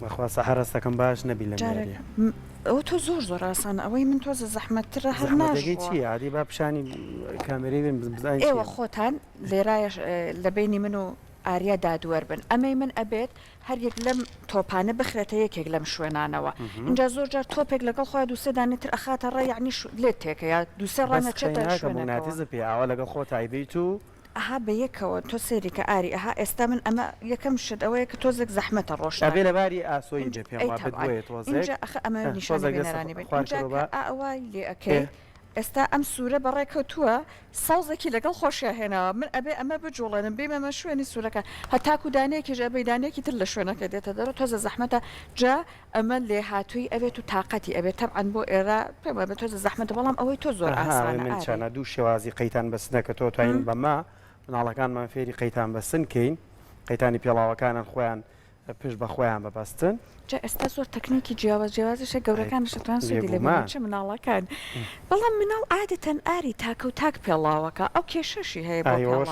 بەخوا سەحەر ڕستەکەم باش نەبی لە میێریە ئەو تۆ زۆر ئاسانە ئەوەی من تۆزە زەحمەتترە هەر زەحمەتەکەی چی عادی با پیشانی کامێرەی بێن بزانین ئێوە خۆتان لێرایە لە بینی من و ئاریا دادوەر بن ئەمەی من ئەبێت هەر یەک لەم تۆپانە بخرێتە یەکێک لەم شوێنانەوە اینجا زۆر جار تۆپێک لەگەڵ خۆی دووسێ دانێتتر ئەخاتە ڕێ یعنی لێت تێکە یا دووسێ ڕەنەچێتە شوێناتیزە پێ ئاوا لەگەڵ خۆ تایبیت و ئەها بە یەکەوە تۆ سێریکە ئاری ئەها ئێستا من ئەمە یەکەم شت ئەوەیە کە تۆزێک زەحمەتە ڕۆژ ئەبێ لە باری ئاسۆی جە پێم اینجا ئەخ ئەمە نیشانەرانی بێت ئەوای لێ ئەەکەی ئێستا ئەم سوورە بەڕێکەوتووە ساوزێکی لەگەڵ خۆشیە هێناوە من ئەبێ ئەمە بجوڵێنم بێمەمە شوێنی سوورەکە هەتاکو دانەیەکیش ئەبەی دانەیەکی تر لە شوێنەکە دێتە دەرە تۆزە زەحمەتە جا ئەمە لێ هاتووی ئەبێت و تااقەتی ئەبێت تەبعەن بۆ ئێرە پێم بێت تۆزە زەحمەتە بەڵام ئەوەی تۆ زۆر ئاسانە من چەنە دوو شێوازی قەیتان بەسنەکە تۆ توانین بەما مناڵەکانمان فێری قەیتان بەسن کەین قەیتانی پێڵاوەکانن خۆیان پشت بە خۆیان ببەستن جا ئێستا زۆر تەکنیکی جیاوازشە گەورەکانشتوان سودی لێ چ مناڵەکان بەڵام مناڵ عادەتەن ئاری تاکە و تاک پێڵاوەکە ئەو کێشەشی هەیە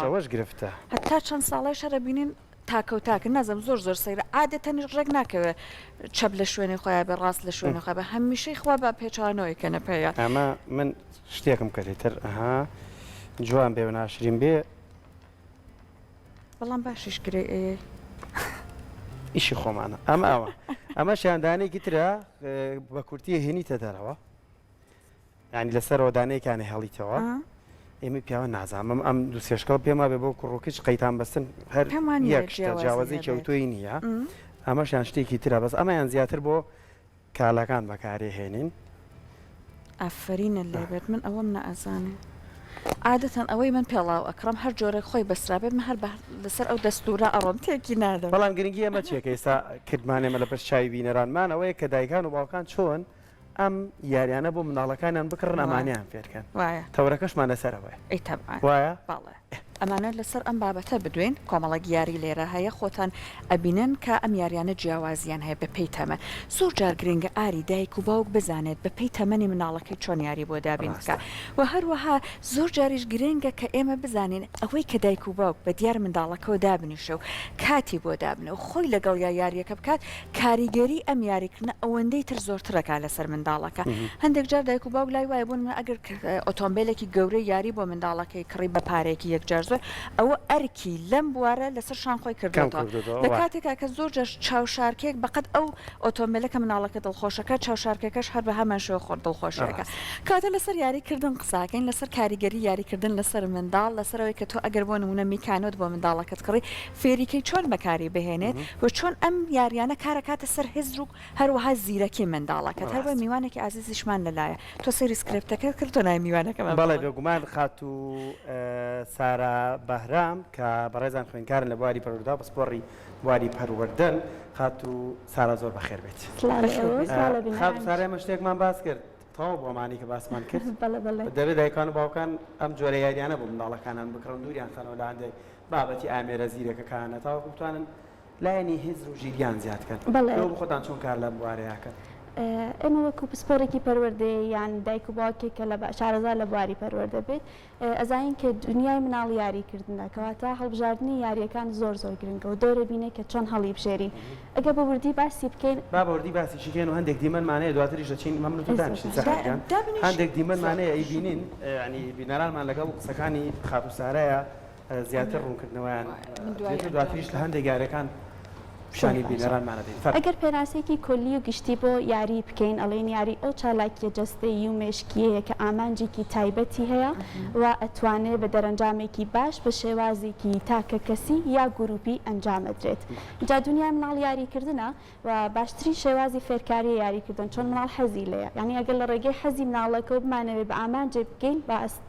ئەوەش گرفتە هەتا چەند ساڵی شەرە بینین تاکە و تاکە نازم زۆر سەیرە عادەتەنیش ڕێک ناکەوێت چەپ لە شوێنی خۆیان بە ڕاست لە شوێنی خۆ بە هەمیشەی خوا بە پێچوانەوەی کەنە پێەیە ئەمە من شتێکم کردێتتر ئەها جوان بێ و ناشرین بێ بەڵام باشیش گرێ ئیشی خۆمانە ئەمە شاندانێکی ترە بە کورتیە هێنیتە دەرەوە ینی لەسەرەوە دانەیەکانە هەڵیتەوە ئێمە پیاوە نازانم ئەم دوو سێشکەڵ پێما بێ بۆ کوڕۆکیش قەیتان بەستن هەر یەک جیاوازی کەوتۆی نییە ئەمەشان شتێکی ترە بەس ئەمەیان زیاتر بۆ کاڵەکان بەکارێ هێنین ئافرینە لێبێت من ئەوەم نەئەزانێ عادەتەن ئەوەی من پێڵاو ئەکڕم هەر جۆرە خۆی بەسرابێت من هەر لەسەر ئەو دەستورە ئەڕۆم تێکی نادەم بەڵام گرنگی ئەمە چێکە ئێستا کردمانێمە لە پشت چاوی بینەرانمان ئەوەیە کە دایکان و باوکان چۆن ئەم یاریانە بۆ مناڵەکانیان بکڕن ئەمانیان فێرکەن وایە تەورەکەشمان لەسەرەوەی وایە باڵێ ئەمانە لەسەر ئەم بابەتە بدوێن کۆمەڵە یاری لێرە هەیە خۆتان ئەبینن کە ئەم یاریانە جیاوازیان هەیە بە پێی تەمە زۆر جار گرنگە ئاری دایک و باوک بزانێت بە پێی تەمەنی مناڵەکەی چۆن یاری بۆ دابین بکە و هەروەها زۆر جاریش گرنگە کە ئێمە بزانین ئەوەی کە دایک و باوک بە دیار منداڵەکەەوە دابنیشە و کاتی بۆ دابنە و خۆی لەگەڵ یاریەکە بکات کاریگەری ئەم یاریکردنە ئەوەندەی تر زۆرترەکە لەسەر منداڵەکە هەندێک جار دایک و باوک لای وایە بوون ئەگەر ئۆتۆمبیلێکی گەورەی یاری بۆ منداڵەکەی کڕی بە پارێکی یەکجار زۆر ئەوە ئەرکی لەم بوارە لەسەر شان خۆی کردێتەوە لە کاتێکا کە زۆر چاوشارکێک بەقەت ئەو ئۆتۆمبیلەکە مناڵەکە دڵخۆشەکە چاوشارکەکەش هەر بە هەماشەوە خۆر دڵخۆشەکە کاتە لەسەر یاریکردن قساکەین لەسەر کاریگەری یاریکردن لەسەر منداڵ لەسەرەوەی کە تۆ ئەگەر بۆ نمونە میکانۆت بۆ منداڵەکەت کڕی فێریکەی چۆن بەکاری بهێنێت و چۆن ئەم یاریانە کارەکاتە سەر هێزروک هەروەها زیرەکی منداڵەکەت هەروە میوانێکی ئازیزیشمان لەلایە تۆ سەیری سکرپتەکە کردو نای میوانەکەمە بەڵێ بێگومان خات و سارا بەهرام کە بەڕێزان خوێنکارن لە بواری پەروەردە پسپۆڕی بواری پەروەردەن خات و سارا زۆر بەخێر بێت خات و سارا ئێمە شتێکمان باس کرد تەواو بۆمانی کە باسمان کرد دەبێت دایکان و باوکان ئەم جۆرە یاریانە بۆ منداڵەکانان بکڕن دووریان خەنەوە لە هەندێک بابەتی ئامێرە زیرەکەکانە تاوەکو بتوانن لایەنی هێزر و ژیریان زیادکەن بۆ خۆتان چۆن کار لە بوارەیەکەن ئێمە وەکو پسپۆڕێکی پەروەردەیە یان دایک و باوکێکە لە شارەزار لە بواری پەروەردە بێت ئەزانین کە دنیای مناڵ یاریکردنە کەواتە هەڵبژاردننی یاریەکان زۆر زۆر گرنگە و دۆرە بینێت کە چۆن هەڵی بژێرین ئەگە بە وردی باسی بکەین با بەوردی باسیشیکەین و هەندێک دیمەنمانەیە دواتریش دەچین مەمنوتدانشتیان هەندێک دیمەنمانەیە ئەی بینین ینی بینەرانمان لەگەڵ قسەکانی خات و سارایە زیاتر ڕوونکردنەوەیان دواتریش لە هەندێک یاریەکان ئەگەر پێناسێکی کۆلی و گشتی بۆ یاری بکەین ئەڵێن یاری ئەو چالاکیە جەستەیی و مێشکیەیە کە ئامانجێکی تایبەتی هەیە و ئەتوانێت بە دەرەنجامێکی باش بە شێوازێکی تاکە کەسی یا گروپی ئەنجامەدرێت جا دنیای مناڵ یاریکردنە و باشترین شێوازی فێرکاری یاریکردن چۆن مناڵ حەزی لەیە یعنی ئەگەر لە ڕێگەی حەزی مناڵەکە بمانەوێت بە ئامانجێ بگەین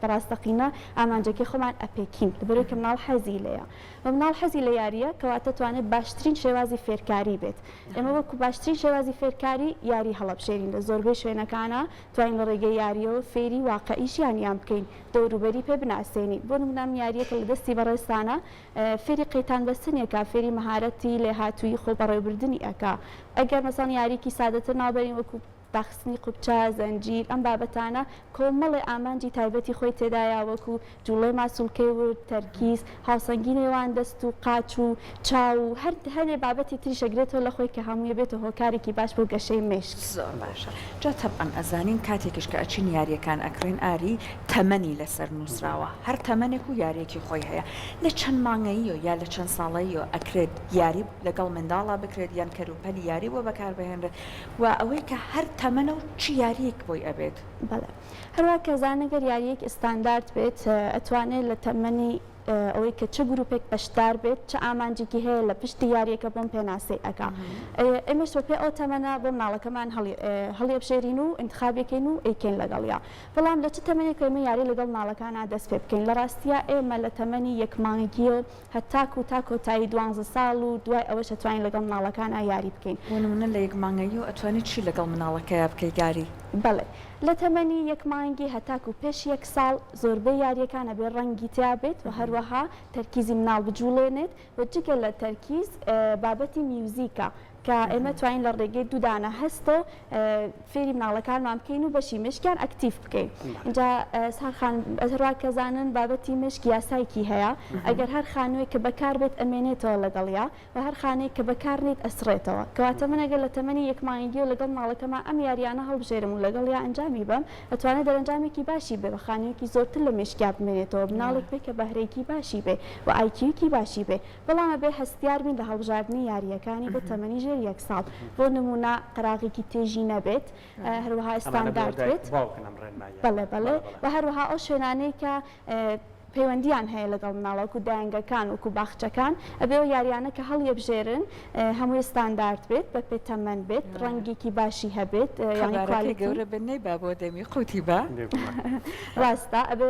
بەڕاستەقینە ئامانجەکەی خۆمان ئەپێکین لەبەرەوەی کە مناڵ حەزی لەیە و مناڵ حەزی لە یاریە کەواتە توانێت باشترین شێوازی فێرکاری بێت ئێمە وەکو باشترین شێوازی فێرکاری یاری هەڵەبژێرین لە زۆربەی شوێنەکانە توانین لە ڕێگەی یاریەوە فێری واقعیشیان بکەین دەوروبەری پێ بناسێنین بۆ نمونە یاریەکە لە دەستی بەڕێستانە فێری قەیتان بەستنێکە فێری مەهارەتی لێهاتووی خۆ بەڕێوەبردننی ئەکا ئەگەر مەسەڵەن یاریکی سادەتر ناوبەرین وەکو داخستنی قوبچە زەنجیر ئەم بابەتانە کۆمەڵی ئامانجی تایبەتی خۆی تێدایە وەکو جوڵەی ماسوولکەی ورد تەرکیز هاوسەنگی نێوان دەست و قاچ و چاو و هەرێ بابەتی تری شەگرێتەوە لە خۆی کە هەموویە بێتە هۆکارێکی باش بۆ گەشەی مێشک. زۆر باشە جا تەبعەن ئەزانین کاتێکش کە ئەچین یاریەکان ئەکرێن ئاری تەمەنی لەسەر نووسراوە هەر تەمەنێک و یاریەکی خۆی هەیە لە چەند مانگەیی یا لە چەند ساڵەیی ئەکرێت یاری لەگەڵ منداڵا بکرێت یان کەروپەلی یاری بۆ بەکاربهێنرێت و ئەوەی کە هەر تەمەنە و چی یاریەک بۆی ئەبێت. بەڵێ هەروە کەزانەگەر یاریەک ئستاندارد بێت ئەتوانێت لە تەمەنی ئەوەی کە چه گروپێک بەشدار بێت چه ئامانجێکی هەیە لە پشتی یاریەکە بۆم پێناسی ئەکا ئێمەش پێ ئەو تەمەنە بۆ مناڵەکەمان هەڵێبژێرین و انتخابێکین و ئەیکەین لەگەڵیا بەڵام لە چ تەمەنێک ئێمە یاری لەگەڵ ماڵەکانە دەست پێ بکەین لە ڕاستیە ئێمە لە تەمەنی یەکمانگی و هەتاکو تا کۆتایی 12 ساڵ و دوای ئەوەش ئەتوانین لەگەڵ مناڵەکانە یاری بکەین. بۆ نمونە لە یەکمانگەیی و ئەتوانیت چی لەگەڵ مناڵەکەیە بکەی یاری؟ بەڵێ لە تەمەنی یەکمانگی هەتاکو پێش یەک ساڵ زۆربەی یاریەکانە بێ ڕەنگی تیا بێت و هەروەها تەرکیزی مناڵ بجوڵێنێت و جگە لە تەرکیز بابەتی میوزیکە کە ئێمە توانین لە ڕێگەی دوودانە هەستە فێری مناڵەکانمان بکەین و بەشی مشکیان ئەکتیف بکەین. اینجا ساخان ئەڕوا کەزانن بابەتی مشک یاسایکی هەیە ئەگەر هەر خانووی کە بەکار بێت ئەمێنێتەوە لەگەڵیا و هەر خانەیە کە بەکارنێت ئەسرێتەوە کەواتە من ئەگەر لە تەمەنی یەکمانگی و لەگەڵ ماڵەکەمان ئەم یاریانە هەڵبژێرم و لەگەڵیا ئەنجامی بم ئەتوانێت دەرەنجامێکی باشی بێ بە خانوویەکی زۆرتر لە مشکیا بمێنێتەوە مناڵێک بێ کە بەهرەیەکی باشی بێ و ئایکیوکی باشی بێ بەڵامە بێ هەستیار بین لە هەڵبژاردننی یاریەکانی بۆ تەمەنی ژێر یەک ساڵ بۆ نمونە قراغێکی تێژی نەبێت هەروەها ئستاندارد بێت بەڵێ بەڵێ و هەروەها ئەو شوێنانەی کە پەیوەندیان هەیە لەگەڵ مناڵەکو دایانگەکان وکو باخچەکان ئەبێ یاریانە کە هەڵیەبژێرن هەمووی ستاندارد بێت بە پێتەمەند بێت ڕەنگێکی باشی هەبێت یانی گەورە بنەی با بۆ دەمی قوتی بە ڕاستە ئەبێ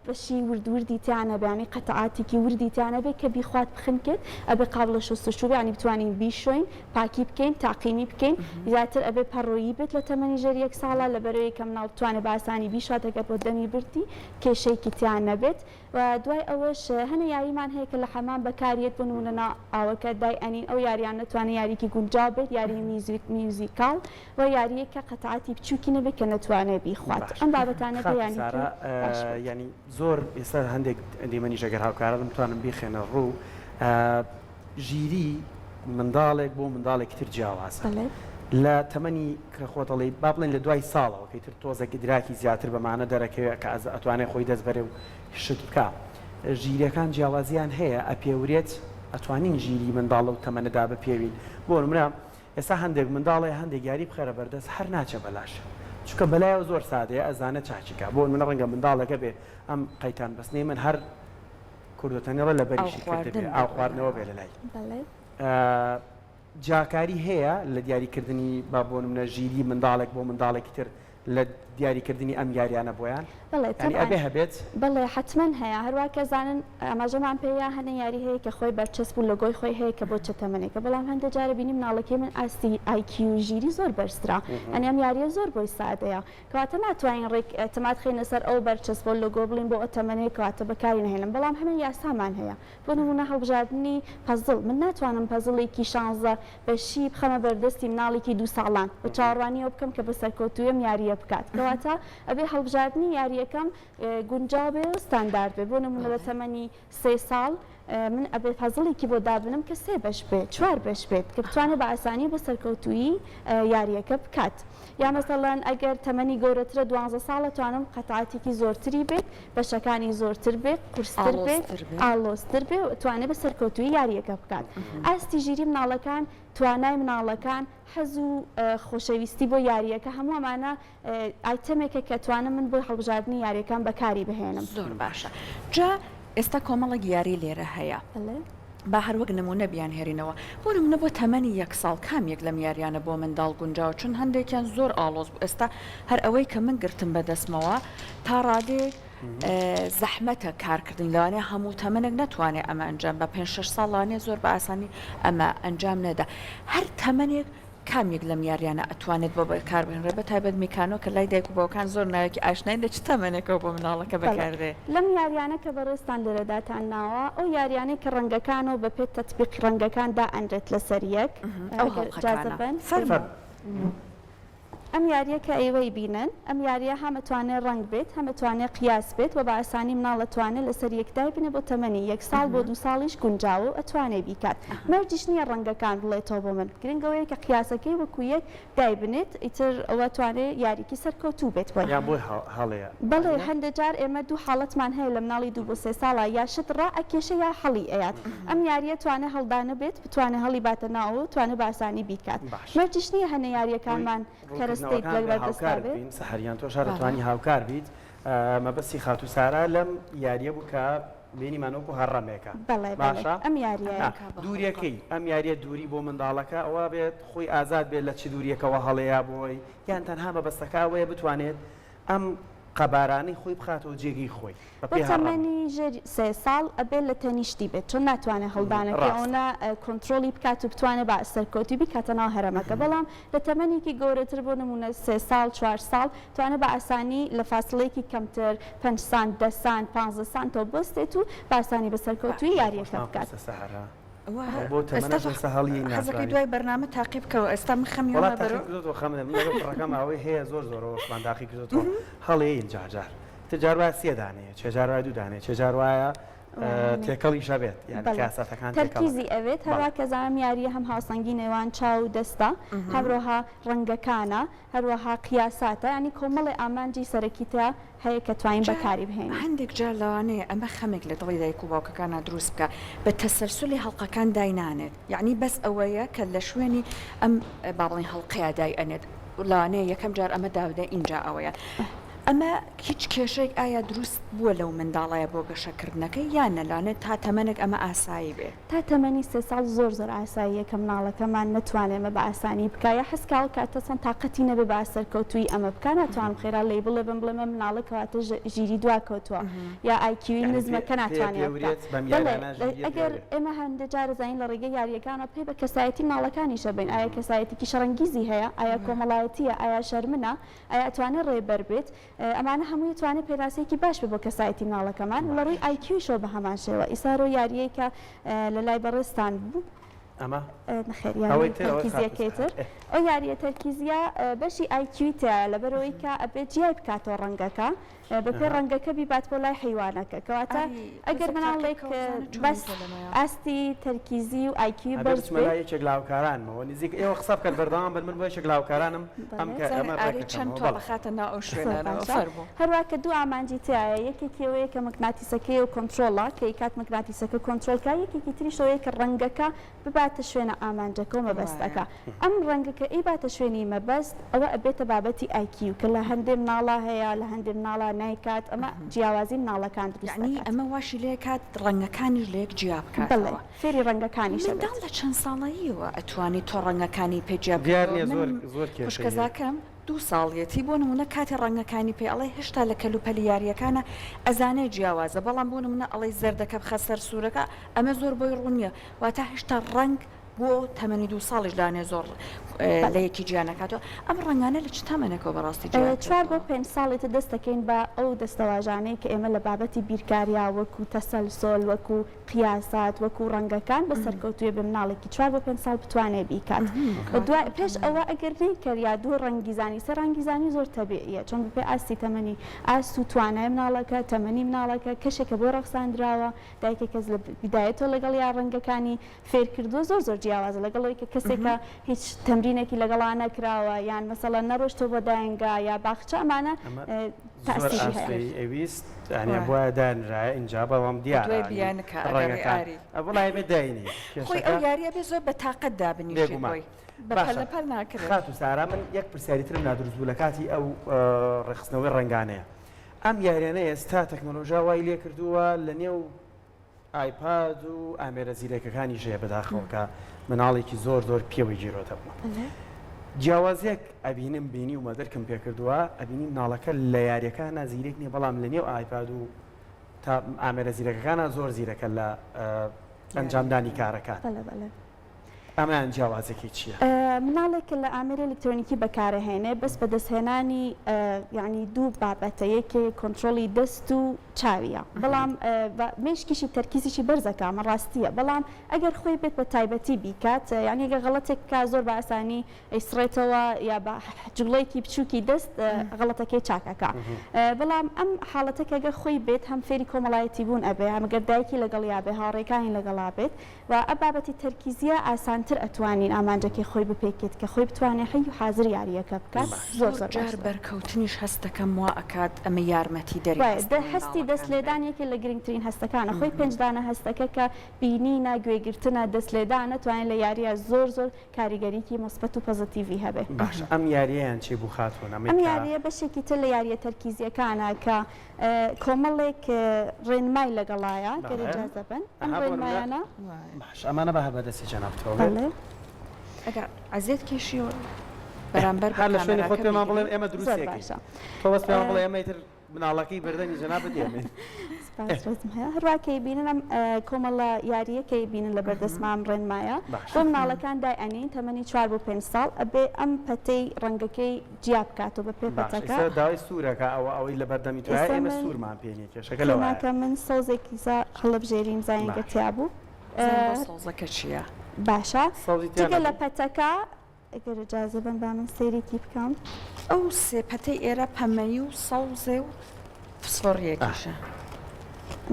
بەشی وردوردی تیانە بەیانی قەتەعاتێکی وردی تیانە بێت کە بیخوات بخنکێت ئەبێ قابلە شستشوو ینی بتوانین بیشۆین پاکی بکەین تاقیمی بکەین زیاتر ئەبێ پەڕۆیی بێت لە تەمەنی ژێر یەک ساڵە لە بەرەوەی کە مناڵ بتوانێت باسانی بیشات ئەگەر بۆ دەمی بردی کێشەیەکی تیان نەبێت و دوای ئەوەش هەنە یاریمان هەیە کە لە حەمام بەکارێت بنونەنا ئاوەکە دای ئەنین ئەو یاریان نتوانێت یاریکی گونجاو بێت یاری میوزیکال و یاریەکە قەتعاتی بچووکی نەبێت کە نەتوانێت بیخوات ئەم بابەتانە ینی زۆر ئێستا هەندێک دیمەنی ژەگەر هاوکارم توانم بیخێنە ڕوو ژیری منداڵێک بۆ منداڵێکی تر جیاوازە لە تەمەنی کەخۆتەڵی با بڵێن لە دوای ساڵەوە کەیتر تۆزێکی دراکی زیاتر بەمانە دەرەکەوێت کە ئەتوانێت خۆی دەست بەرێ و شت بکە ژیرەکان جیاوازیان هەیە ئەپێورێت ئەتوانین ژیری منداڵە و تەمەنەدا بپێوین بۆ نمونە ئێستا هەندێک منداڵی هەندێک یاری بخەرە بەردەست هەر ناچە بەلاش چونکە بەلایەوە زۆر سادەیە ئەزانە چاچیکە بۆ منە ڕەنگە منداڵەکە بێ ئەم قەیتان بەستنەی من هەر کوردوتەنێڵە لە بەریشی کردبێ ئاو خواردنەوە بێ لەلای جاکاری هەیە لە دیاریکردنی با بۆ نمونە ژیری منداڵێک بۆ منداڵێکی تر لە دیاریکردنی ئەم یاریانە بۆیان ئەبێ هەبێت بڵێ حتمما هەیە هەروە کەزانن ئەماژەمان پێیا هەنە یاری هەیە کە خۆی بەرچەسب و لەگۆی خۆی هەیە کە بۆ چەتەمەنێکە بەڵام هەندێک جارە بینی مناڵەکەی من ئاستی ئایکیو ژیری زۆر بەرزترا ئەنیام یاریە زۆر بۆی سادەیە کەواتە ناتوانین ڕێک ئەتەمات خێنە سەر ئەو بەرچەسب بۆ لەگۆ بڵین بۆ ئەتەمەنێک کەواتە بەکاری نهێنم بەڵام هەموو یاسامان هەیە بۆ نمونە هەڵبژاردننی پەزڵ من ناتوانم پەزڵێکی 16 بەشی بخەمە بەردەستی مناڵێکی 2 ساڵان بە چاڕوانیەوە بکەم کە بەسەرکەوتوویەم یاریە بکات کەواتە ئەبێ هەڵبژاردننی یاریەکەم گونجاو بێ و ستاندارد بێ بۆ نمونە لە تەمەنی 3 ساڵ من ئەبێ پەزڵێکی بۆ دابنم کە 3 بەش بێت 4 بەش بێت کە بتوانێت بە ئاسانی بە سەرکەوتویی یاریەکە بکات یا مەسەڵەن ئەگەر تەمەنی گەورەترە 12 ساڵە توانم قەتعاتێکی زۆرتری بێت بەشەکانی زۆرتر بێت قورستر بێت ئالۆستر بێ و توانێت بە سەرکەوتویی یاریەکە بکات ئاستی ژیری مناڵەکان توانای مناڵەکان حەز و خۆشەویستی بۆ یاریەکە هەموو ئەمانە ئایتەمێکە کە توانم من بۆ هەڵبژاردننی یاریەکان بەکاری بهێنم زۆر باشە جا ئێستا کۆمەڵێک یاری لێرە هەیە با هەروەک نمونە بیان هێرینەوە بۆ نمونە بۆ تەمەنی 1 ساڵ کامێک لەم یاریانە بۆ منداڵ گونجاو چون هەندێکیان زۆر ئالۆز بوو ئێستا هەر ئەوەی کە من گرتم بەدەستمەوە تا ڕادێک زەحمەتە کارکردن لەوانەیە هەموو تەمەنێک نەتوانێت ئەمە ئەنجام بە 5-6 ساڵانێ زۆر بە ئاسانی ئەمە ئەنجام نەدا هەر تەمەنێک کامێک لەم یاریانە ئەتوانێت بۆ بەکاربهێنرێ بە تایبەت میکانۆ کە لای دایک و باوکان زۆر ناوێکی ئاشنای دەچ تەمەنێکەوە بۆ مناڵەکە بەکاردێ لەم یاریانە کە بەڕێستان لێرەداتان ناوە ئەو یاریانەی کە ڕەنگەکانەوە بە پێ تەطبیق ڕەنگەکان دائەنرێت لەسەر یەک ئەم یاریە کە ئێوەی بینن ئەم یاریە هەمەتوانێت ڕنگ بێت هەمەتوانێت قیاس بێت و بە ئاسانی مناڵەتوانێت لەسەر یەکدای بنێ بۆ تەمەنی 1 ساڵ بۆ 2 ساڵیش گونجاوە و ئەتوانێت بیکات مەرجیش نییە ڕەنگەکان بڵێتەوە بۆ من گرنگەوەیە کە قیاسەکەی وەکو یەک دای بنێت ئیتر ئەوە توانێت یاریکی سەرکەوتوو بێت بۆ هەڵەیە بەڵێ هەندێک جار ئێمە دوو حاڵەتمان هەیە لە مناڵی 2 بۆ 3 ساڵە یا شت ڕائەکێشە یا هەڵی ئەیات ئەم یاریە توانێت هەڵدانە بێت بتوانێت هەڵی باتە ناوە و توانێت بە ئاسانی بیکات مەرجیش نییە هەنە یاریەکانمان کەرەستەیت لەگەڵ دەستا بێت سەحەریان تۆ شارەتوانی هاوکار بیت مەبەستی خاتو سارا لەم یاریە بوو کە بینیمانەوەکو هەڕەمێکە باشە ئەم یاریە دووریەکەی ئەم یاریە دووری بۆ منداڵەکە ئەوە بێت خۆی ئازاد بێت لە چ دووریەکەەوە هەڵەیە بۆی یان تەنها مەبەستەکەوەیە بتوانێت ئەم قەبارانەی خۆی بخاتەوە جێگەی خۆی بە تەمەنی 3 ساڵ ئەبێت لە تەنیشتی بێت چۆن ناتوانێت هەڵدانەکە ئەوە کۆنتترۆلی بکات و بتوانێت بە سەرکەوتی بکاتە ناو هەرەمەکە بەڵام لە تەمەنێکی گەورەتر بۆ نمونە 3 ساڵ 4 ساڵ توانێت بە ئاسانی لە فاصلەیەکی کەمتر 5 سانت 10 سانت 15 سانتەوە بستێت و بە ئاسانی بە سەرکەوتوی یاریەکە بکات. حەزەکەی دوای بەرنامە تاقی بکەوە ئێستا من خەمیەوە ڕەکەم ئەوەی هەیە زۆر زۆرەوەمان داخی کردەوە هەڵەیە جارجار تجار وایە 3 دانەیە چێجار وایە 2 دانەیە چێجار وایە تێکەڵی شەبێت یاساتەکان تەرکیزی ئەوێت هەروە کە زانم یاریە هەم هاوسەنگی نێوان چاو و دەستا هەروەها ڕەنگەکانە هەروەها قیاساتە ینی کۆمەڵی ئامانجی سەرەکیتە هەیە کە توانین بەکاری بهێن هەندێک جار لەوانەیە ئەمە خەمێک لە دڵی دایک و باوکەکانە دروست بکە بە تەسەلسولی هەڵقەکان داینانێت یعنی بەس ئەوەیە کە لە شوێنی ئەم باڵین هەڵقەیە دای ئەنێت لەوانەیە یەکەم جار ئەمە داودە اینجا ئەوەیە ئەمە هیچ کێشەیەک ئایا دروست بووە لەو منداڵایە بۆ گەشەکردنەکەی یان نەلانێت تا تەمەنێک ئەمە ئاسایی بێ تا تەمەنی 3 ساڵ زۆر ئاساییە کە مناڵەکەمان نتوانێمە بە ئاسانی بکایە حسکاڵ کاتە چەند تااقەتی نەبێ بە سەرکەوتوی ئەمە بکە ناتوانم خێرا لی بڵێ بم بڵێمە مناڵەکەواتە ژیری دواکەوتووە یا ئایکیوی نزمەکە ناتوانێت ئەگەر ئێمە هەندێک جار زین لە ڕێگەی یاریەکانە پێی بە کەسایەتی مناڵەکانیشە بین ئایا کەسایەتێکی شەڕەنگیزی هەیە ئایا کۆمەڵایەتیە ئایا شەرمنە ئایا ئەتوانێت ڕێبەر بێت ئەمانە هەمووی توانێت پێراسەیەکی باش بێ بۆ کەسایەتی مناڵەکەمان لە ڕووی ئایکیوشەوە بە هەمان شێوە ئیسارۆ یاریەیە لە لای بەڕێستان بوو ئەمە تەرکیزیەکەیتر ئەو یاریە تەرکیزیە بەشی ئایکیوی تایە لەبەرەوەی کە ئەبێت جیای بکاتەوە ڕەنگەکە بەپێ ڕەنگەکە بیبات بۆ لای حیوانەکە کەواتە ئەگەر مناڵێک بەس ئاستی تەرکیزی و ئایکیوی بەرزێک لاوکارانەوە نزیک ئێوە قسە بکەن بەردەوام بن من بۆیەک لاوکارانم هەروە کە دوو ئامانجی تایە یەکێکەوەیە کە مەگناتیسەکەی و کۆنتترۆڵە کە کات مەگناتیسەکە کۆنتترۆلکە یەکێکی تریشەوەی کە ڕەنگەکە بباتە شوێنە ئامانجەکە و مەبەستەکە ئەم ڕەنگەکە ئیباتە شوێنی مەبەست ئەوە ئەبێتە بابەتی ئایکیو کە لە هەندێک مناڵە هەیە لە هەندێک مناڵە نایکات ئەمە جیاوازی مناڵەکان دروستنی ئەمە واشی لێ کات ڕەنگەکانیش لەیەک جیا بکات فێری ڕەنگەکانی شەدان لە چەند ساڵەیەوە ئەتوانی تۆ ڕەنگەکانی پێجیا خوشکەزاکەم 2 ساڵیەتی بۆ نمونە کاتی ڕەنگەکانی پێ ئەڵێ هێشتا لە کەلوپەلی یاریەکانە ئەزانەی جیاوازە بەڵام بۆ نمونە ئەڵێ زەردەکە بخە سەر سوورەکە ئەمە زۆر بۆی ڕوونیە واتە هێشتا ڕەنگ بۆ تەمەنی 2 ساڵیش دانێ زۆر لە یەکی گیانەکاتەوە ئەم ڕەنگانە لە چ تەمەنێکەوە بەڕاستی 4 بۆ 5 ساڵێتە دەست دەکەین بە ئەو دەستەواژانەی کە ئێمە لە بابەتی بیرکاریا وەکو تەسەلسۆل وەکو قیاسات وەکو ڕەنگەکان بە سەرکەوتوێ بە مناڵێکی 4 بۆ 5 ساڵ بتوانێت بیکات پێش ئەوە ئەگەر نەیکەریا دوو ڕەنگیزانی سەر ڕەنگیزانی زۆر تەبیعیە چۆن بپێ ئاستی تەمەنی ئاست و توانای مناڵەکە تەمەنی مناڵەکە کەشێکە بۆ ڕەخساندراوە دایکە کەس لە بیدایەتەوە لەگەڵ یا ڕەنگەکانی فێرکردووە زۆر جیاوازە لەگەڵەوەی کە کەسێکە هیچ تەمرینێکی لەگەڵا نەکراوە یان مەسەڵەن نەڕۆشتەوە بۆ داینگا یا باخچە ئەمانە ئەویست بۆە دانرایە اینجا بەڵام دیارە بڵای بێداینی خۆی ئەو یاریە بێ زۆر بە تااقەت دابنیێگومای بەپەل ناکرێت خات و سارا من یەک پرسیاریترم نادروست بوو لە کاتی ئەو ڕێخستنەوەی ڕنگانەیە ئەم یاریانە ئێستا تەکنۆلۆژیا وای لێ کردووە لە نێو ئایپاد و ئامێرە زیرەکەکانی ژێ بەداخەوەکە مناڵێکی زۆر پێوەی گیرۆتە بووە جیاوازیەک ئەبینم بینی و مەدرکم پێکردووە ئەبینی مناڵەکە لە یاریەکە نازیرێک نییە بەڵام لە نێو ئایپاد و تا ئامێرە زیرەکەکانە زۆر زیرەکە لە ئەنجامدانی کارەکان ئەمان جیاوازێکی چییە؟ مناڵێک لە ئامێری ئەلکترۆنیکی بەکارەهێنێ بەس بە دەستهێنانی یعنی دوو بابەتە یەکێ کۆنتترۆلی دەست و چاویە بەڵام مێشکیشی تەرکیزیشی بەرزەکە ڕاستیە بەڵام ئەگەر خۆی بێت بە تایبەتی بیکات یعنی ئەگەر غەڵەتێککە زۆر بە ئاسانی ئەیسڕێتەوە یا بە جوڵەیەکی بچووکی دەست غەڵەتەکەی چاکەکە بەڵام ئەم حاڵەتەکە ئەگەر خۆی بێت هەم فێری کۆمەڵایەتی بوون ئەبێ هەمەگەر دایکی لەگەڵ یابێ هاوڕێکانی لەگەڵا بێت و ئەم بابەتی تەرکیزیە ئاسانتر ئەتوانین ئامانجەکەی خۆی بپێکێت کە خۆی بتوانێت حی و حاضر یاریەکە بکات زۆر جار بەرکەوتنیش هەستەکەم وا ئەکات ئەمە یارمەتی دەری هەستی دەست لێدانێکی لە گرنگترین هەستەکانە خۆی پێنجدانە هەستەکە کە بینینە گوێگرتنە دەست لێدانە توانێت لە یاریە زۆر کاریگەریکی مثبت و پۆزیتیڤی هەبێ باش ئەم یاریەیان چی بوو خاتوون ئەم یاریە بەشێکی تر لە یاریە تەرکیزیەکانە کە کۆمەڵێک ڕێنمای لەگەڵایە گەرەجازە بن ئەم ڕێنمایانە باش ئەمانە بە هەبەدەستی جەنابتەوە ئەگەر عزیێت کێشی بەرامبەر هەر لە شوێنی خۆت پێمان بڵێن ئێمە دروستێکی تۆ بەس پێمان بڵێ ئێمە تر مناڵەکەی بردەنی جەنابەت دێمێن هەروواکەی بینن ئەم کۆمەڵە یاریەکەی بینن لە بەردەسمام ڕێنمایە بۆ مناڵەکان دایئەنین تەمەنی 4 بۆ 5 ساڵ ئەبێ ئەم پەتەی ڕەنگەکەی جیاب بکاتەوە بە پێ پەتەکە داوای سوورەکە ئەوەی لە بەردەمی توای ئێمە سوورمان پێنی کێشەکە لەوە من سەوزێکی هەڵەبژێریم زانیگە تیا بوو سەوزەکە چییە؟ باشە جگە لە پەتەکە ئەگەر ئجازە بن با من سەیرێکی بکەم ئەو سێ پەتەی ئێرە پەمەی و سەوزێ و فسفۆڕیەکیشە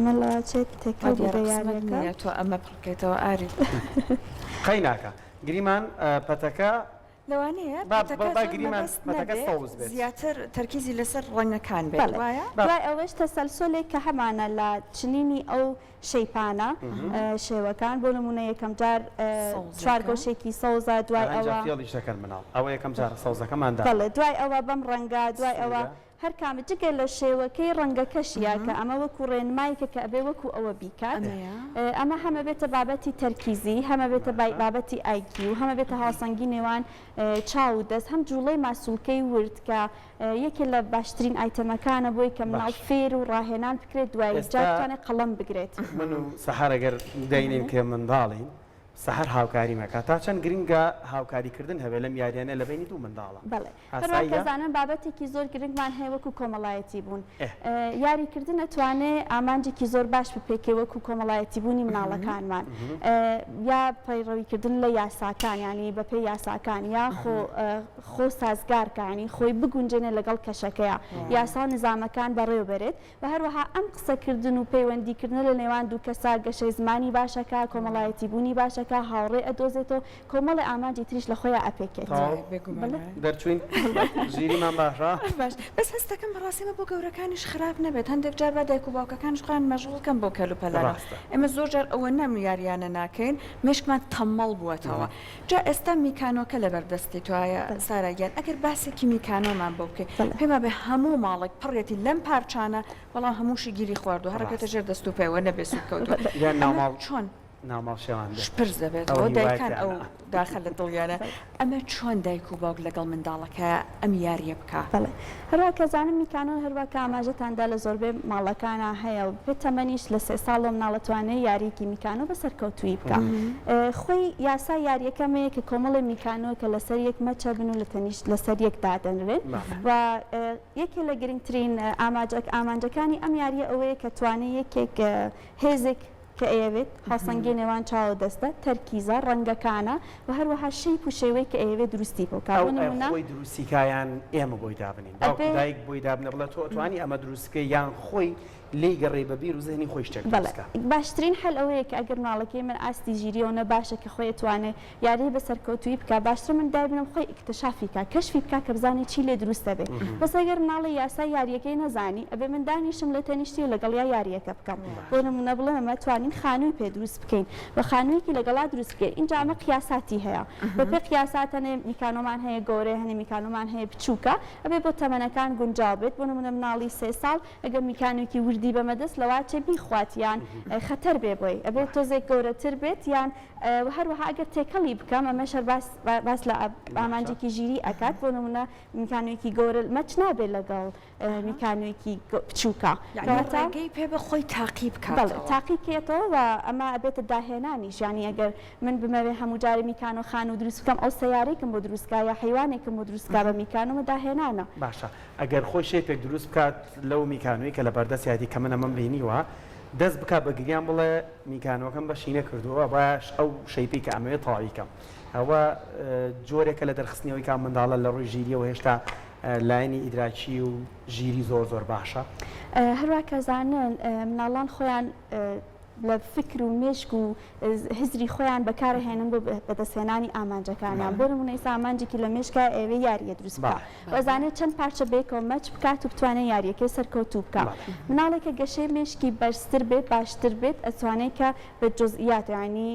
مەڵاچێت تێکەڵ یاریەکە تۆ ئەمە پڕکێتەوە ئاری قەی ناکە گریمان پەتەکە لەوانەیە زیاتر تەرکیزی لەسەر ڕەنگەکان بێت دوای ئەوەش تەسەلسۆلێک کە هەمانە لە چنینی ئەو شەیپانە شێوەکان بۆ نمونە یەکەم جار چوارگۆشێکی سەوزە دوای ئەوە یەکەم جار سەوزەکەماندا دوای ئەوە بەم ڕەنگە دوای ئەوە هەر کامە جگە لە شێوەکەی ڕەنگەکەشیە کە ئەمە وەکو ڕێنمایکە کە ئەبێ وەکو ئەوە بیکات ئەمە هەمە بێتە بابەتی تەرکیزی هەمە بێتە بابەتی ئایکی و هەمە بێتە هاوسەنگی نێوان چاو دەست هەم جوڵەی ماسوولکەی ورد کە یەکێ لە باشترین ئایتەمەکانە بۆی کە مناڵ فێر و ڕاهێنان بکرێت دوای جارتوانێت قەڵەم بگرێت من و سەحار ئەگەر دەینین کە منداڵین سەهر هاوکاری مەکە تا چەند گرنگە هاوکاریکردن هەبێ لەم یاریانە لە بینی دوو منداڵە بەڵێ بابەتێکی زۆر گرنگمان هەیە وەکو کۆمەڵایەتی بوون یاریکردن ئەتوانێت ئامانجێکی زۆر باش بپێکێ وەکو کۆمەڵایەتی بوونی مناڵەکانمان یا پەیڕەویکردن لە یاساکان ینی بەپێی یاساکان یا خۆ سازگارکانی خۆی بگونجێنێ لەگەڵ کەشەکەیە یاسا و نظامەکان بەڕێوەبرێت و هەروەها ئەم قسەکردن و پەیوەندیکردن لە نێوان دوو کەسا گەشەی زمانی باشەکە کۆمەڵایەتی بوونی باشەکە هاوڕێ ئەدۆزێتەوە کۆمەڵی ئامانجی تریش لە خۆیان ئەپێکێت دەرچوین ژیریمان باشە بەس هەستەکەم بەڕاستیمە بۆ گەورەکانیش خراپ نەبێت هەندێک جار بە دایک و باوکەکانش خۆیان مەشغوڵکەم بۆ کەلوپەلەرە ئێمە زۆر جار ئەوە نەم یاریانە ناکەین مێشکمان تەمەڵ بووەتەوە جا ئێستا میکانۆکە لەبەردەستی توایە ساراگیان ئەگەر باسێکی میکانۆمان بۆ بکەین پێما بێ هەموو ماڵێک پڕێتی لەم پارچانە بەڵام هەمووشی گیری خواردو هەرەکەتە ژێر دەست و پێوە نەبێ سوود کەوتووە چۆن ناماڵ شێوان پرس دەبێت ئەو دایکان ئەو داخل لە دڵیانە ئەمە چۆن دایک و باوک لەگەڵ منداڵەکە ئەم یاریە بکە هەروە کەزانم میکانۆ هەروەکە ئاماژەتاندا لە زۆربەی ماڵەکانە هەیە و بێت تەمەنیش لە 3 ساڵ مناڵەتوانێت یاریکی میکانۆ بەسەرکەوتووی بکە خۆی یاسا یاریەکەمەیە کە کۆمەڵی میکانۆ کە لەسەر یەک مەچە بن و لە تەنیشت لەسەر یەک دادەنرێن و یەکێ لە گرنگترین ئامانجەکانی ئەم یاریە ئەوەیە کە توانێت یەکێک هێزێک کە ئەوێت هاوسەنگی نێوان چاوە دەستە تەرکیزە ڕەنگەکانە و هەروەها شەیپ و شێوەی کە ئەوێت دروستی بۆ دروستیکایان ئێمە بۆی دابنین دایک بۆی دابنە بڵێت تۆ توانی ئەمە دروستکە یان خۆی لی گەڕێ بە بیر و زێنی خۆی شتێک باشترین هەل ئەوەیە کە ئەگەر مناڵەکەی من ئاستی ژیریەوە باشە کە خۆی توانێت یاری بەسەرکەوتوی بکە باشتر من دابنم خۆی ئیکتشافی بکە کەشفی بکە کە بزانێت چی لێ دروستە بێت بەس ئەگەر مناڵی یاسا یاریەکەی نەزانی ئەبێ من دانیشم لە تەنیشتی و لەگەڵ یاریەکە بکەم بۆ نمونە بڵێم ئەمە توانین خانووی پێ دروست بکەین بە خانوویەکی لەگەڵا دروست بکەین اینجا ئەمە قیاساتی هەیە بەپێ قیاساتەنێ میکانۆمان هەیە گەورەی هەنێ میکانۆمان هەیە بچووکە ئەبێ بۆ تەمەنەکان گونجاو بێت بۆ نمونە مناڵی 3 ساڵ ئەگەر میکانێکی ورد دی بەمەدەست لەواچێ بیخوات یان خەتەر بێ بۆی ئەبێ تۆزێک گەورەتر بێت یان هەروەها ئەگەر تێکەڵی بکەم ئەمەشەر باس لە ئامانجێکی ژیری ئەکات بۆ نمونە میکانویەکی گەورە مەچ نابێت لەگەڵ میکانویەکی بچووکە ڕێگەی پێ بخۆی تاقیب بکات تاقیکێتەوە و ئەمە ئەبێتە داهێنانیش ینی ئەگەر من بمەوێ هەموو جارێ میکان و خان و دروست بکەم ئەو سەیارێکم بۆ دروستکە یا حیوانێکم بۆ دروستکە بە میکانەوە داهێنانە باشە ئەگەر خۆی شێتێک دروست بکات لەو میکانوی کە لە بەردەستیاتی کە منە من بینیوە دەست بکات بە گریان بڵێ میکانەوەکەم بەشینە کردووە باش ئەو شەیپی کە ئەمەوێت تەواویکەم ئەوە جۆرێکە لە دەرخستنەوەی کام منداڵە لە ڕووی ژیریەوە هێشتا لایەنی ئیدراکی و ژیری زۆر باشە هەروە کەزانن مناڵان خۆیان لە فکر و مێشک و هزری خۆیان بەکارهێنن بۆ بەدەستهێنانی ئامانجەکانیان بۆ نمونە ئێستا ئامانجێکی لە مێشکە ئێوەی یاریە دروست بکات وەزانێت چەند پارچە بێکەوە مەچ بکات و بتوانێت یاریەکەی سەرکەوتوو بکات مناڵێکە گەشەی مێشکی بەرزتر بێت باشتر بێت ئەتوانێت کە بە جزئیات ینی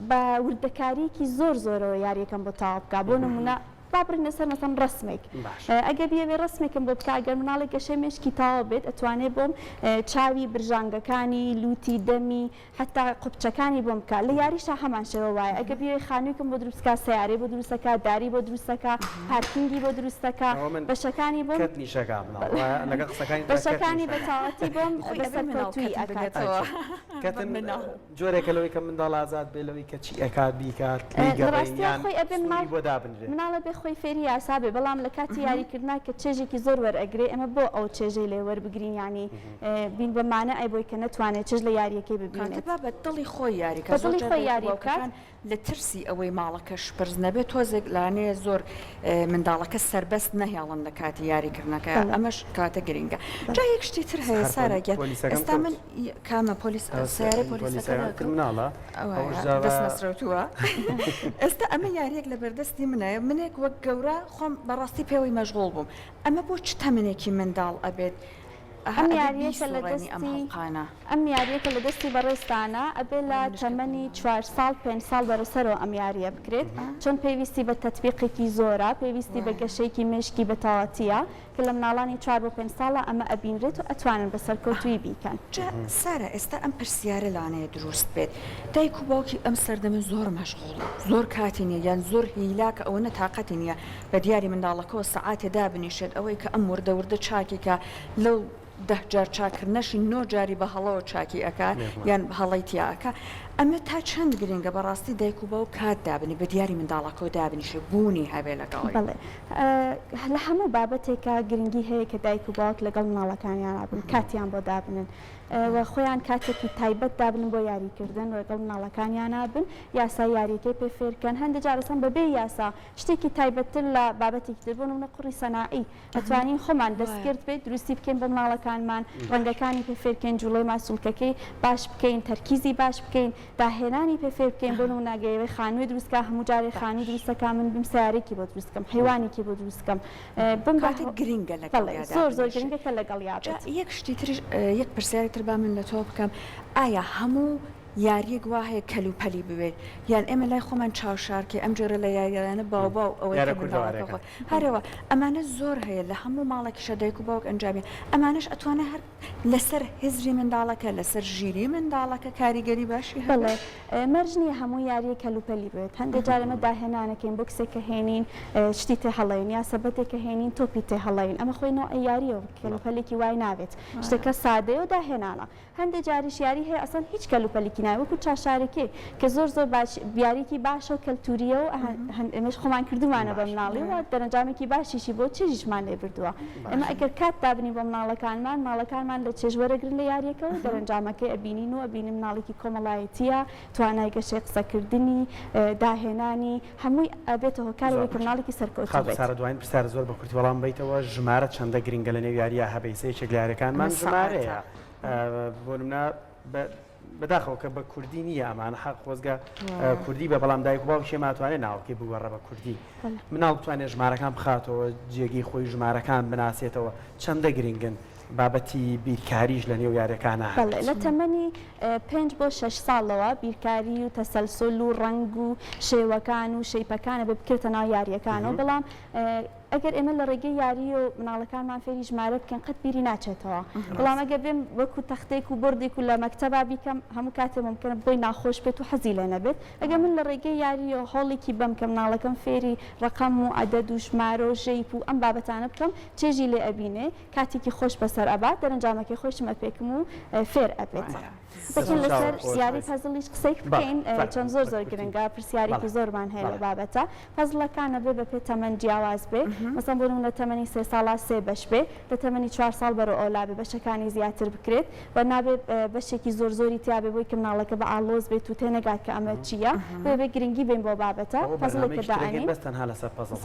بە وردەکاریکی زۆرەوە یاریەکەم بۆ تاوا بکات بۆ نمونە بابرنە سەر مەسەڵەن ڕسمێک ئەگە بێ ڕسمێکم بۆ بکە ئەگەر مناڵێک گەشەی مێشکی تاوا بێت ئەتوانێت بۆم چاوی برژانگەکانی لوتی دەمی حتا قوپچەکانی بۆم بکە لە یاریشا هەمان شێوە وایە ئەگە بێ خانوویکم بۆ دروستکە سیارێ بۆ دروستەکە داری بۆ دروستەکە پارکینگی بۆ دروستەکە بەشەکانی بۆم بەشەکانی بەتاواتی بۆم بەسەرکەوتووی ئەکاتەوە جۆرێکە لەوەی کە منداڵ ئازاد بێ لەوەی کە چی ئەکات بیکات مناڵە بێ خۆی فێری یاسا بێ بەڵام لە کاتی یاریکردنا کە چێژێکی زۆر وەرئەگرێ ئەمە بۆ ئەو چێژەی لێ وەربگرین ینی بین بەمانە ئەی بۆی کە نەتوانێت چێژ لە یاریەکەی ببینێت بە دڵی خۆی یاریکە دڵی خۆی یاریەکان لە ترسی ئەوەی ماڵەکەش پرز نەبێت تۆزێک لانەیە زۆر منداڵەکە سربەست نەهێڵن لە کاتی یاریکردنەکە ئەمەش کاتە گرنگە جا یەک شتی تر هەیە سارەگەر ئێستا من کامە پۆلیس سیارەی پۆلیسەکە مناڵە دەست نەسرەوتووە ئێستا ئەمە یاریەک لە بەردەستی منایە منێک وەک گەورە خۆم بەڕاستی پێوەی مەشغوڵ بووم ئەمە بۆ چ تەمنێکی منداڵ ئەبێت ئەم یاریەکە لە دەستی بەڕێستانە ئەبێ لە تەمەنی 4 ساڵ 5 ساڵ بەرەسەرەوە ئەم یاریە بکرێت چۆن پێویستی بە تەطبیقێکی زۆرە پێویستی بە گەشەیەکی مێشکی بەتەواتیە کە لە مناڵانی 4 بۆ 5 ساڵە ئەمە ئەبینرێت و ئەتوانن بەسەرکەوتووی بیکەن سارە ئێستا ئەم پرسیارە لانەیە دروست بێت دایک و باوکی ئەم سەردەمە زۆر مەشغوڵ زۆر کاتی نیە یان زۆر هیلاکە ئەوە نەتاقەتی نییە بە دیاری منداڵەکەەوە سەعاتێ دابنیشێت ئەوەی کە ئەم وردە چاکێکە لەو 10 جار چاکردنەشی 9 جاری بە هەڵەوە چاکی ئەکا یان هەڵی تیاکە ئەمە تا چەند گرنگە بەڕاستی دایک و باو کات دابنی بە دیاری منداڵەکەەوە دابنیشە بوونی هەبێ لەگەڵ لە هەموو بابەتێکە گرنگی هەیە کە دایک و باوک لەگەڵ مناڵەکانیان نابن کاتیان بۆ دابنن و خۆیان کاتێکی تایبەت دابن بۆ یاریکردن لەگەڵ مناڵەکانیان نابن یاسا یاریەکەی پێ فێرکەن هەندێک جارەسان بەبێ یاسا شتێکی تایبەتتر لە بابەتێکی تر بۆ نمونە قوڕی سەناعی ئەتوانین خۆمان دەستگرت بێت دروستی بکەین بە مناڵەکانمان ڕەنگەکانی پێ فێرکەین جوڵەی ماسوولکەکەی باش بکەین تەرکیزی باش بکەین داهێنانی پێ فێر بکەین بۆ نمونەگەیەوەی خانووی دروستکە هەموو جارێ خانووی دروستەکە من بم سیارێکی بۆ دروستکەم حیوانێکی بۆ دروستکەم بم گرنگە لەگەڵ زۆر گرنگەکە لەگەڵ یابێت یەک شتی تر یەک پرسیاری تر با من لە تۆ بکەم ئایا هەموو یاریەک وا هەیە کەلوپەلی بوێت یان ئێمە لای خۆمان چاوشارکێ ئەم جۆرە لە یاریانە باو ئەوەی هەرەوە ئەمانە زۆر هەیە لە هەموو ماڵێکیشە دایک و باوک ئەنجامی ئەمانش ئەتوانێت هەر لەسەر هزری منداڵەکە لەسەر ژیری منداڵەکە کاریگەری باشی بڵێ مەرج نییە هەموو یاریە کەلوپەلی بێت هەندێک جارەمە داهێنانەکەین بۆکسێکە هێنین شتی تێ هەڵەین یا سەبەتێکە هێنین تۆپی تێ هەڵەین ئەمە خۆی نوع یاریەوە کەلوپەلێکی وای ناوێت شتەکە سادەیە و داهێنانە هەندێک جاریش یاری هەیە ئەسەن هیچ کەلوپەلێکی وەکو چاشارێکی کە زۆر باش بیاریکی باشە و کەلتوریە و ئێمەش خۆمان کردومانە بە مناڵی و دەرەنجامێکی باشیشی بۆ چێژیشمان لێ بردووە ئێمە ئەگەر کات دابنی بۆ مناڵەکانمان ماڵەکانمان لە چێژ وەرەگرن لە یاریەکەەوە دەرەنجامەکەی ئەبینین و ئەبینی مناڵێکی کۆمەڵایەتیە توانای گەشەی قسەکردنی داهێنانی هەمووی ئەبێتە هۆکارەوەی کە مناڵێکی سەرکەوتوو بێت. سارە دوایین پرسیارە زۆر بە کورتی وەڵام بیتەوە ژمارە چەندە گرنگە لە نێو یاریە هەبەیسەیەکێک لە یاریەکانمان ژمارەیە بۆ نمونە بەداخەوە کە بە کوردی نییە ئەمانە حەق خۆزگە کوردی بە بەڵام دایک و باوک شێماتوانێت ناوەکەی بگوەڕە بە کوردی مناڵ بتوانێت ژمارەکان بخاتەوە جێگەی خۆی ژمارەکان بناسێتەوە چەندە گرنگن بابەتی بیرکاریش لە نێو یاریەکانە لە تەمەنی 5 بۆ 6 ساڵەوە بیرکاری و تەسەلسل و ڕنگ و شێوەکان و شەیپەکانە بکرێتە ناو یاریەکانەوە بەڵام ئەگەر ئێمە لە ڕێگەی یاری و مناڵەکانمان فێری ژمارە بکەن قەت بیری ناچێتەوە بەڵام ئەگەر بێم وەکو تەختێک و بردێک و لە مەکتەبا بیکەم هەموو کاتێ ممکنە بۆی ناخۆش بێت و حەزی لێ نەبێت ئەگەر من لە ڕێگەی یاری و هەڵێکی بەم کە مناڵەکەم فێری ڕقەم و عەدەد و ژمارە و ژەیپ و ئەم بابەتانە بکەم چێژی لێ ئەبینێ کاتێکی خۆش بەسەر ئەبات دەرەنجامەکەی خۆشمە پێکم و فێر ئەبێت. بەچین لەسەر یاری پەزڵیش قسەیەک بکەین چۆن زۆر گرنگە پرسیارێکی زۆرمان هەیە لە بابەتە پەزڵەکانە بێ بە پێ تەمەەن جیاواز بێ مەسەڵەن بۆ نمونە تەمەنی 3 ساڵا 3 بەش بێ لە تەمەنی 4 ساڵ بەرەو ئەولا بێ بەشەکانی زیاتر بکرێت و نابێ بەشێکی زۆری تیاابێ بۆی کە مناڵەکە بە ئالۆز بێت و تێنەگات کە ئەمە چییە بێ گرنگی بین بۆ بابەتە پەزڵێکە داعین بەستەنها لەسەر پەزڵ